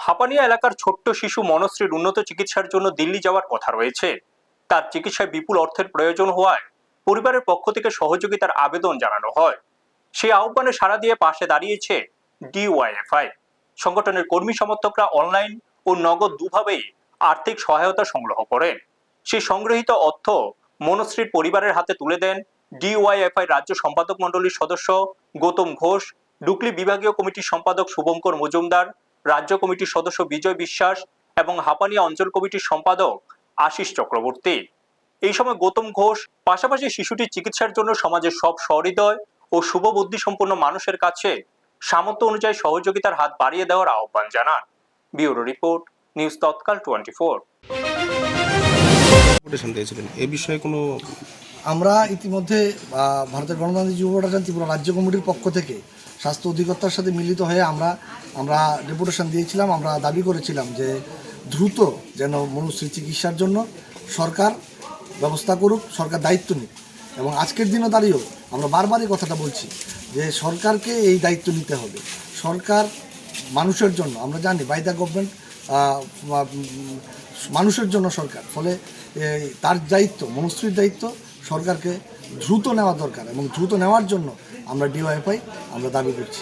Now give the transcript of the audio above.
হাপানিয়া এলাকার ছোট্ট শিশু মনশ্রীর উন্নত চিকিৎসার জন্য দিল্লি যাওয়ার কথা রয়েছে। তার চিকিৎসায় বিপুল অর্থের প্রয়োজন হওয়ায় পরিবারের পক্ষ থেকে সহযোগিতার আবেদন জানানো হয়। সেই আহ্বানে সাড়া দিয়ে পাশে দাঁড়িয়েছে ডিওয়াইএফআই। সংগঠনের কর্মী সমর্থকরা অনলাইন ও নগদ দুভাবেই আর্থিক সহায়তা সংগ্রহ করেন। সেই সংগৃহীত অর্থ মনশ্রীর পরিবারের হাতে তুলে দেন ডিওয়াইএফআই রাজ্য সম্পাদক মণ্ডলীর সদস্য গৌতম ঘোষ, ডুকলি বিভাগীয় কমিটির সম্পাদক শুভঙ্কর মজুমদার, রাজ্য কমিটির সদস্য বিজয় বিশ্বাস এবং হাপানিয়া অঞ্চল কমিটির সম্পাদক আশিস চক্রবর্তী। এই সময় গৌতম ঘোষ পাশাপাশি শিশুটির চিকিৎসার জন্য সমাজের সব সহৃদয় ও শুভবুদ্ধি সম্পন্ন মানুষের কাছে সামর্থ্য অনুযায়ী সহযোগিতার হাত বাড়িয়ে দেওয়ার আহ্বান জানান। ব্যুরো রিপোর্ট, নিউজ তৎকাল 24। এ বিষয়ে কোনো আমরা ইতিমধ্যে ভারতের গণতান্ত্রিক যুব ফেডারেশন ত্রিপুরা রাজ্য কমিটির পক্ষ থেকে স্বাস্থ্য অধিকর্তার সাথে মিলিত হয়ে আমরা ডেপুটেশন দিয়েছিলাম। আমরা দাবি করেছিলাম যে দ্রুত যেন মনুষ্যের চিকিৎসার জন্য সরকার ব্যবস্থা করুক, সরকার দায়িত্ব নিক। এবং আজকের দিনও দাঁড়িয়েও আমরা বারবারই কথাটা বলছি যে সরকারকে এই দায়িত্ব নিতে হবে। সরকার মানুষের জন্য, আমরা জানি বাই দ্য গভর্নমেন্ট, মানুষের জন্য সরকার, ফলে তার দায়িত্ব, মনুষ্যের দায়িত্ব সরকারকে দ্রুত নেওয়া দরকার এবং দ্রুত নেওয়ার জন্য আমরা ডিওয়াইএফআই আমরা দাবি করছি।